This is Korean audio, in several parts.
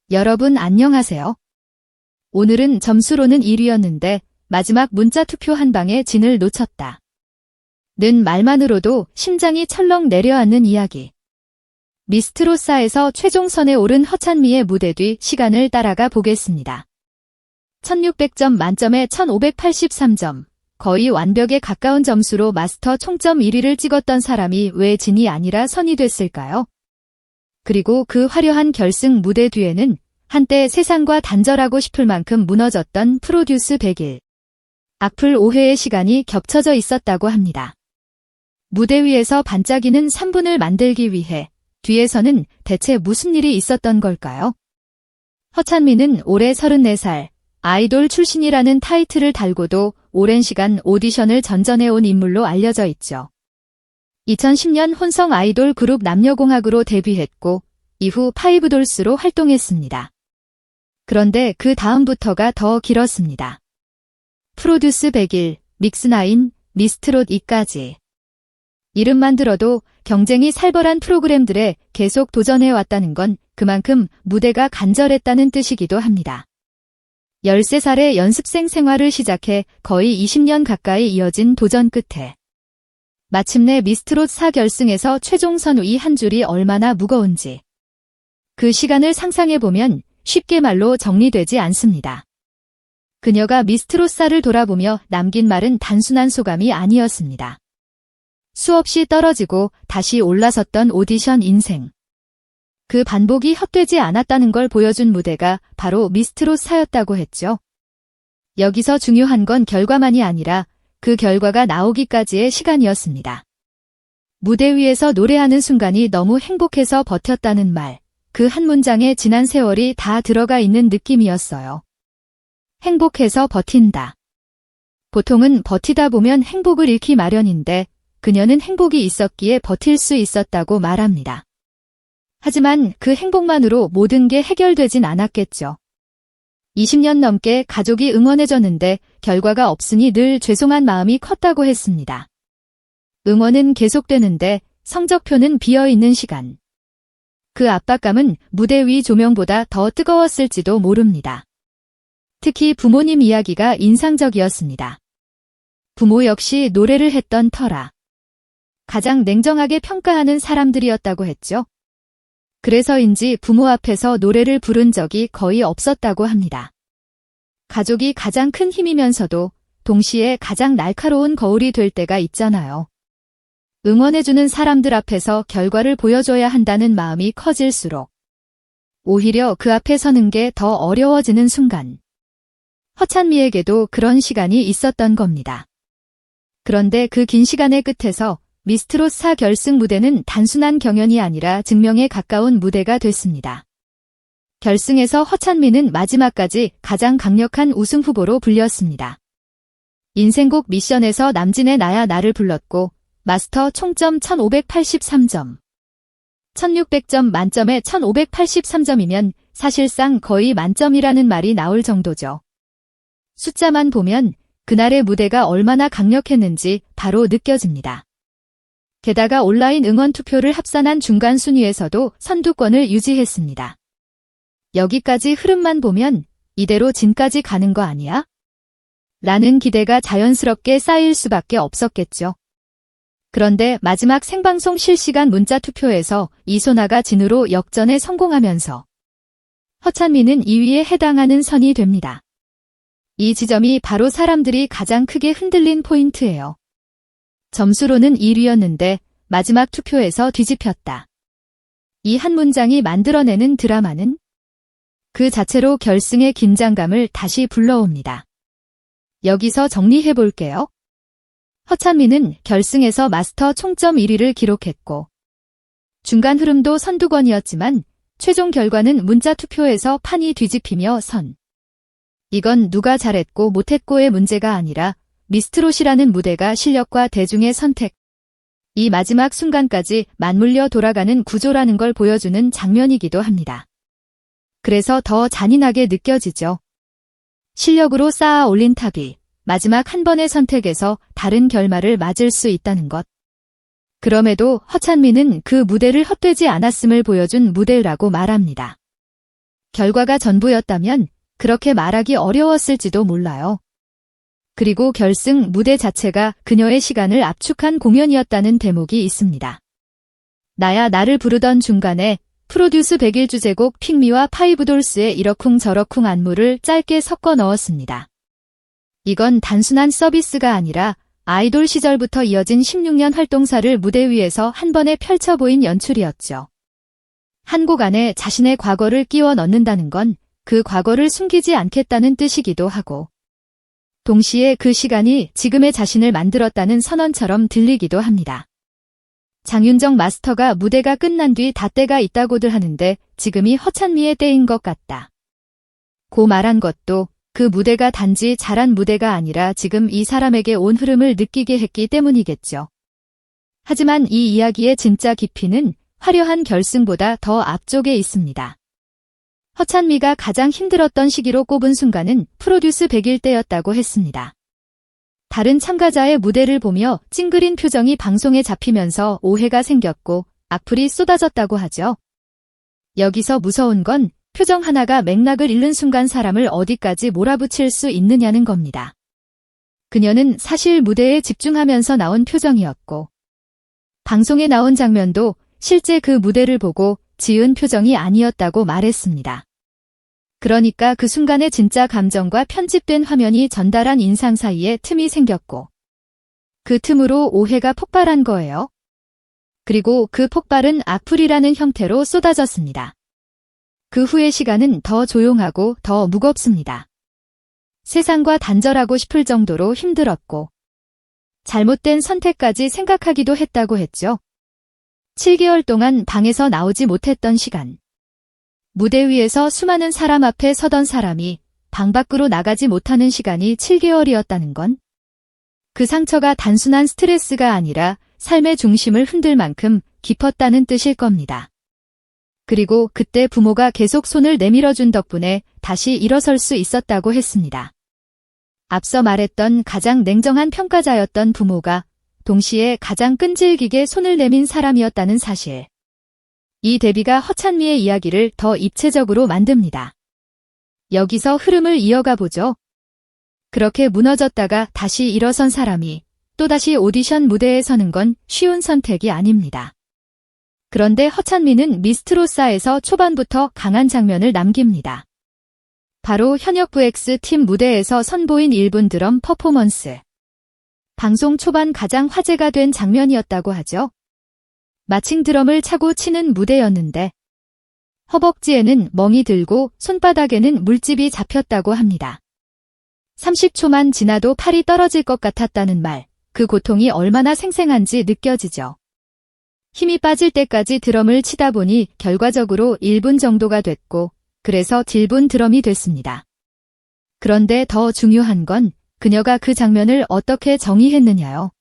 여러분 안녕하세요. 오늘은 점수로는 1위였는데 마지막 문자 투표 한 방에 진을 놓쳤다. 는 말만으로도 심장이 철렁 내려앉는 이야기. 미스트로사에서 최종선에 오른 허찬미의 무대 뒤 시간을 따라가 보겠습니다. 1600점 만점에 1583점, 거의 완벽에 가까운 점수로 마스터 총점 1위를 찍었던 사람이 왜 진이 아니라 선이 됐을까요? 그리고 그 화려한 결승 무대 뒤에는 한때 세상과 단절하고 싶을 만큼 무너졌던 프로듀스 100일. 악플 5회의 시간이 겹쳐져 있었다고 합니다. 무대 위에서 반짝이는 3분을 만들기 위해 뒤에서는 대체 무슨 일이 있었던 걸까요? 허찬미는 올해 34살, 아이돌 출신이라는 타이틀을 달고도 오랜 시간 오디션을 전전해온 인물로 알려져 있죠. 2010년 혼성 아이돌 그룹 남녀공학으로 데뷔했고 이후 파이브돌스로 활동했습니다. 그런데 그 다음부터가 더 길었습니다. 프로듀스 100일, 믹스9, 미스트롯 2까지. 이름만 들어도 경쟁이 살벌한 프로그램들에 계속 도전해왔다는 건 그만큼 무대가 간절했다는 뜻이기도 합니다. 13살의 연습생 생활을 시작해 거의 20년 가까이 이어진 도전 끝에 마침내 미스트롯 4결승에서 최종 선의 한 줄이 얼마나 무거운지 그 시간을 상상해보면 쉽게 말로 정리되지 않습니다. 그녀가 미스트롯 4를 돌아보며 남긴 말은 단순한 소감이 아니었습니다. 수없이 떨어지고 다시 올라섰던 오디션 인생. 그 반복이 헛되지 않았다는 걸 보여준 무대가 바로 미스트롯 4였다고 했죠. 여기서 중요한 건 결과만이 아니라 그 결과가 나오기까지의 시간이었습니다. 무대 위에서 노래하는 순간이 너무 행복해서 버텼다는 말, 그 한 문장에 지난 세월이 다 들어가 있는 느낌이었어요. 행복해서 버틴다. 보통은 버티다 보면 행복을 잃기 마련인데 그녀는 행복이 있었기에 버틸 수 있었다고 말합니다. 하지만 그 행복만으로 모든 게 해결되진 않았겠죠. 20년 넘게 가족이 응원해줬는데 결과가 없으니 늘 죄송한 마음이 컸다고 했습니다. 응원은 계속되는데 성적표는 비어있는 시간. 그 압박감은 무대 위 조명보다 더 뜨거웠을지도 모릅니다. 특히 부모님 이야기가 인상적이었습니다. 부모 역시 노래를 했던 터라 가장 냉정하게 평가하는 사람들이었다고 했죠. 그래서인지 부모 앞에서 노래를 부른 적이 거의 없었다고 합니다. 가족이 가장 큰 힘이면서도 동시에 가장 날카로운 거울이 될 때가 있잖아요. 응원해주는 사람들 앞에서 결과를 보여줘야 한다는 마음이 커질수록 오히려 그 앞에 서는 게 더 어려워지는 순간. 허찬미에게도 그런 시간이 있었던 겁니다. 그런데 그 긴 시간의 끝에서 미스트롯 4 결승 무대는 단순한 경연이 아니라 증명에 가까운 무대가 됐습니다. 결승에서 허찬미는 마지막까지 가장 강력한 우승 후보로 불렸습니다. 인생곡 미션에서 남진의 나야 나를 불렀고 마스터 총점 1583점. 1600점 만점에 1583점이면 사실상 거의 만점이라는 말이 나올 정도죠. 숫자만 보면 그날의 무대가 얼마나 강력했는지 바로 느껴집니다. 게다가 온라인 응원 투표를 합산한 중간 순위에서도 선두권을 유지했습니다. 여기까지 흐름만 보면 이대로 진까지 가는 거 아니야? 라는 기대가 자연스럽게 쌓일 수밖에 없었겠죠. 그런데 마지막 생방송 실시간 문자 투표에서 이소나가 진으로 역전에 성공하면서 허찬미는 2위에 해당하는 선이 됩니다. 이 지점이 바로 사람들이 가장 크게 흔들린 포인트예요. 점수로는 1위였는데 마지막 투표에서 뒤집혔다. 이 한 문장이 만들어내는 드라마는 그 자체로 결승의 긴장감을 다시 불러옵니다. 여기서 정리해볼게요. 허찬미는 결승에서 마스터 총점 1위를 기록했고 중간 흐름도 선두권이었지만 최종 결과는 문자 투표에서 판이 뒤집히며 선. 이건 누가 잘했고 못했고의 문제가 아니라 미스트롯이라는 무대가 실력과 대중의 선택, 이 마지막 순간까지 맞물려 돌아가는 구조라는 걸 보여주는 장면이기도 합니다. 그래서 더 잔인하게 느껴지죠. 실력으로 쌓아 올린 탑이 마지막 한 번의 선택에서 다른 결말을 맞을 수 있다는 것. 그럼에도 허찬미는 그 무대를 헛되지 않았음을 보여준 무대라고 말합니다. 결과가 전부였다면 그렇게 말하기 어려웠을지도 몰라요. 그리고 결승 무대 자체가 그녀의 시간을 압축한 공연이었다는 대목이 있습니다. 나야 나를 부르던 중간에 프로듀스 100일 주제곡 픽미와 파이브돌스의 이러쿵저러쿵 안무를 짧게 섞어 넣었습니다. 이건 단순한 서비스가 아니라 아이돌 시절부터 이어진 16년 활동사를 무대 위에서 한 번에 펼쳐 보인 연출이었죠. 한 곡 안에 자신의 과거를 끼워 넣는다는 건 그 과거를 숨기지 않겠다는 뜻이기도 하고, 동시에 그 시간이 지금의 자신을 만들었다는 선언처럼 들리기도 합니다. 장윤정 마스터가 무대가 끝난 뒤 다 때가 있다고들 하는데 지금이 허찬미의 때인 것 같다. 고 말한 것도 그 무대가 단지 잘한 무대가 아니라 지금 이 사람에게 온 흐름을 느끼게 했기 때문이겠죠. 하지만 이 이야기의 진짜 깊이는 화려한 결승보다 더 앞쪽에 있습니다. 허찬미가 가장 힘들었던 시기로 꼽은 순간은 프로듀스 100일 때였다고 했습니다. 다른 참가자의 무대를 보며 찡그린 표정이 방송에 잡히면서 오해가 생겼고 악플이 쏟아졌다고 하죠. 여기서 무서운 건 표정 하나가 맥락을 잃는 순간 사람을 어디까지 몰아붙일 수 있느냐는 겁니다. 그녀는 사실 무대에 집중하면서 나온 표정이었고, 방송에 나온 장면도 실제 그 무대를 보고 지은 표정이 아니었다고 말했습니다. 그러니까 그 순간의 진짜 감정과 편집된 화면이 전달한 인상 사이에 틈이 생겼고, 그 틈으로 오해가 폭발한 거예요. 그리고 그 폭발은 악플이라는 형태로 쏟아졌습니다. 그 후의 시간은 더 조용하고 더 무겁습니다. 세상과 단절하고 싶을 정도로 힘들었고, 잘못된 선택까지 생각하기도 했다고 했죠. 7개월 동안 방에서 나오지 못했던 시간. 무대 위에서 수많은 사람 앞에 서던 사람이 방 밖으로 나가지 못하는 시간이 7개월이었다는 건 그 상처가 단순한 스트레스가 아니라 삶의 중심을 흔들 만큼 깊었다는 뜻일 겁니다. 그리고 그때 부모가 계속 손을 내밀어준 덕분에 다시 일어설 수 있었다고 했습니다. 앞서 말했던 가장 냉정한 평가자였던 부모가 동시에 가장 끈질기게 손을 내민 사람이었다는 사실. 이 대비가 허찬미의 이야기를 더 입체적으로 만듭니다. 여기서 흐름을 이어가 보죠. 그렇게 무너졌다가 다시 일어선 사람이 또다시 오디션 무대에 서는 건 쉬운 선택이 아닙니다. 그런데 허찬미는 미스트로사에서 초반부터 강한 장면을 남깁니다. 바로 현역 VX 팀 무대에서 선보인 1분 드럼 퍼포먼스. 방송 초반 가장 화제가 된 장면이었다고 하죠. 마칭 드럼을 차고 치는 무대였는데 허벅지에는 멍이 들고 손바닥에는 물집이 잡혔다고 합니다. 30초만 지나도 팔이 떨어질 것 같았다는 말, 그 고통이 얼마나 생생한지 느껴지죠. 힘이 빠질 때까지 드럼을 치다 보니 결과적으로 1분 정도가 됐고 그래서 딜분 드럼이 됐습니다. 그런데 더 중요한 건 그녀가 그 장면을 어떻게 정의했느냐요.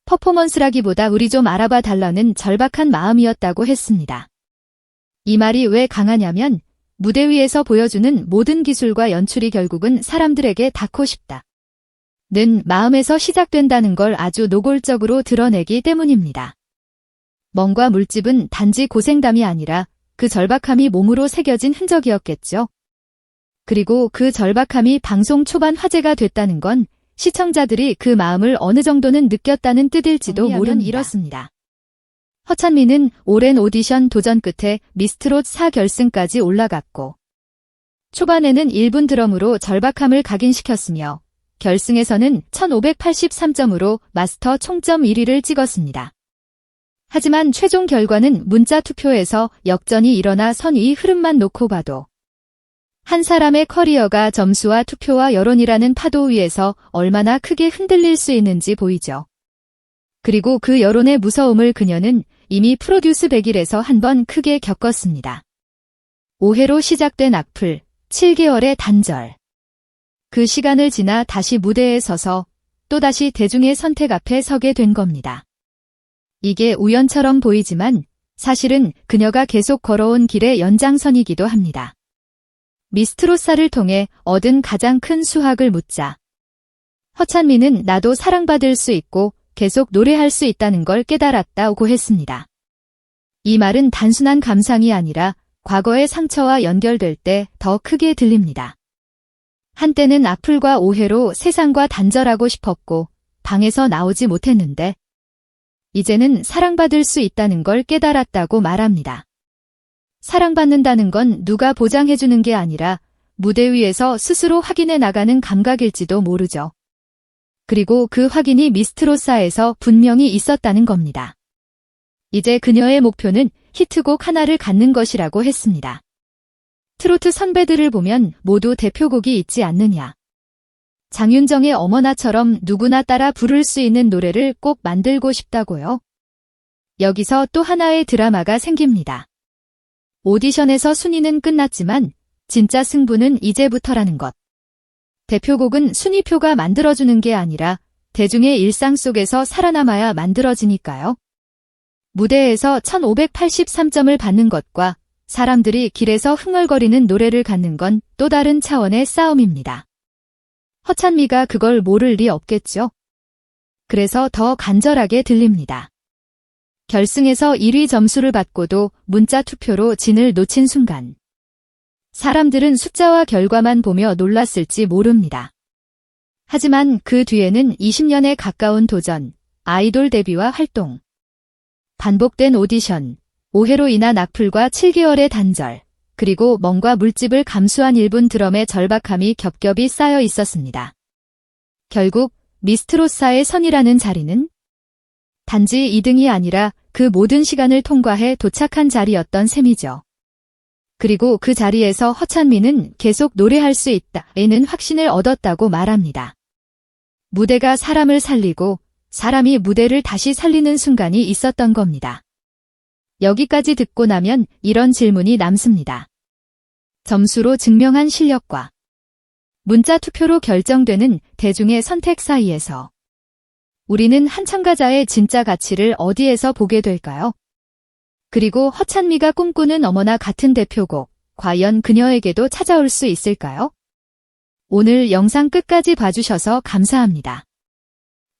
퍼포먼스라기보다 우리 좀 알아봐 달라는 절박한 마음이었다고 했습니다. 이 말이 왜 강하냐면 무대 위에서 보여주는 모든 기술과 연출이 결국은 사람들에게 닿고 싶다 는 마음에서 시작된다는 걸 아주 노골적으로 드러내기 때문입니다. 멍과 물집은 단지 고생담이 아니라 그 절박함이 몸으로 새겨진 흔적이었겠죠. 그리고 그 절박함이 방송 초반 화제가 됐다는 건 시청자들이 그 마음을 어느 정도는 느꼈다는 뜻일지도 모릅니다. 이렇습니다. 허찬미는 오랜 오디션 도전 끝에 미스트롯 4결승까지 올라갔고 초반에는 1분 드럼으로 절박함을 각인시켰으며 결승에서는 1583점으로 마스터 총점 1위를 찍었습니다. 하지만 최종 결과는 문자 투표에서 역전이 일어나 선의 흐름만 놓고 봐도 한 사람의 커리어가 점수와 투표와 여론이라는 파도 위에서 얼마나 크게 흔들릴 수 있는지 보이죠. 그리고 그 여론의 무서움을 그녀는 이미 프로듀스 100일에서 한 번 크게 겪었습니다. 오해로 시작된 악플, 7개월의 단절. 그 시간을 지나 다시 무대에 서서 또다시 대중의 선택 앞에 서게 된 겁니다. 이게 우연처럼 보이지만 사실은 그녀가 계속 걸어온 길의 연장선이기도 합니다. 미스트로사를 통해 얻은 가장 큰 수확을 묻자. 허찬미는 나도 사랑받을 수 있고 계속 노래할 수 있다는 걸 깨달았다고 했습니다. 이 말은 단순한 감상이 아니라 과거의 상처와 연결될 때 더 크게 들립니다. 한때는 악플과 오해로 세상과 단절하고 싶었고 방에서 나오지 못했는데 이제는 사랑받을 수 있다는 걸 깨달았다고 말합니다. 사랑받는다는 건 누가 보장해주는 게 아니라 무대 위에서 스스로 확인해 나가는 감각일지도 모르죠. 그리고 그 확인이 미스트로사에서 분명히 있었다는 겁니다. 이제 그녀의 목표는 히트곡 하나를 갖는 것이라고 했습니다. 트로트 선배들을 보면 모두 대표곡이 있지 않느냐. 장윤정의 어머나처럼 누구나 따라 부를 수 있는 노래를 꼭 만들고 싶다고요. 여기서 또 하나의 드라마가 생깁니다. 오디션에서 순위는 끝났지만 진짜 승부는 이제부터라는 것. 대표곡은 순위표가 만들어주는 게 아니라 대중의 일상 속에서 살아남아야 만들어지니까요. 무대에서 1583점을 받는 것과 사람들이 길에서 흥얼거리는 노래를 갖는 건 또 다른 차원의 싸움입니다. 허찬미가 그걸 모를 리 없겠죠. 그래서 더 간절하게 들립니다. 결승에서 1위 점수를 받고도 문자 투표로 진을 놓친 순간. 사람들은 숫자와 결과만 보며 놀랐을지 모릅니다. 하지만 그 뒤에는 20년에 가까운 도전, 아이돌 데뷔와 활동, 반복된 오디션, 오해로 인한 악플과 7개월의 단절, 그리고 멍과 물집을 감수한 1분 드럼의 절박함이 겹겹이 쌓여 있었습니다. 결국 미스트로사의 선이라는 자리는 단지 2등이 아니라 그 모든 시간을 통과해 도착한 자리였던 셈이죠. 그리고 그 자리에서 허찬미는 계속 노래할 수 있다에는 확신을 얻었다고 말합니다. 무대가 사람을 살리고 사람이 무대를 다시 살리는 순간이 있었던 겁니다. 여기까지 듣고 나면 이런 질문이 남습니다. 점수로 증명한 실력과 문자 투표로 결정되는 대중의 선택 사이에서 우리는 한 참가자의 진짜 가치를 어디에서 보게 될까요? 그리고 허찬미가 꿈꾸는 어머나 같은 대표곡, 과연 그녀에게도 찾아올 수 있을까요? 오늘 영상 끝까지 봐주셔서 감사합니다.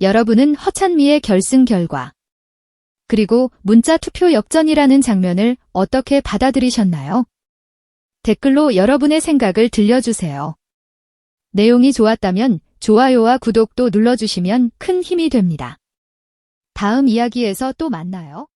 여러분은 허찬미의 결승 결과, 그리고 문자 투표 역전이라는 장면을 어떻게 받아들이셨나요? 댓글로 여러분의 생각을 들려주세요. 내용이 좋았다면 좋아요와 구독도 눌러주시면 큰 힘이 됩니다. 다음 이야기에서 또 만나요.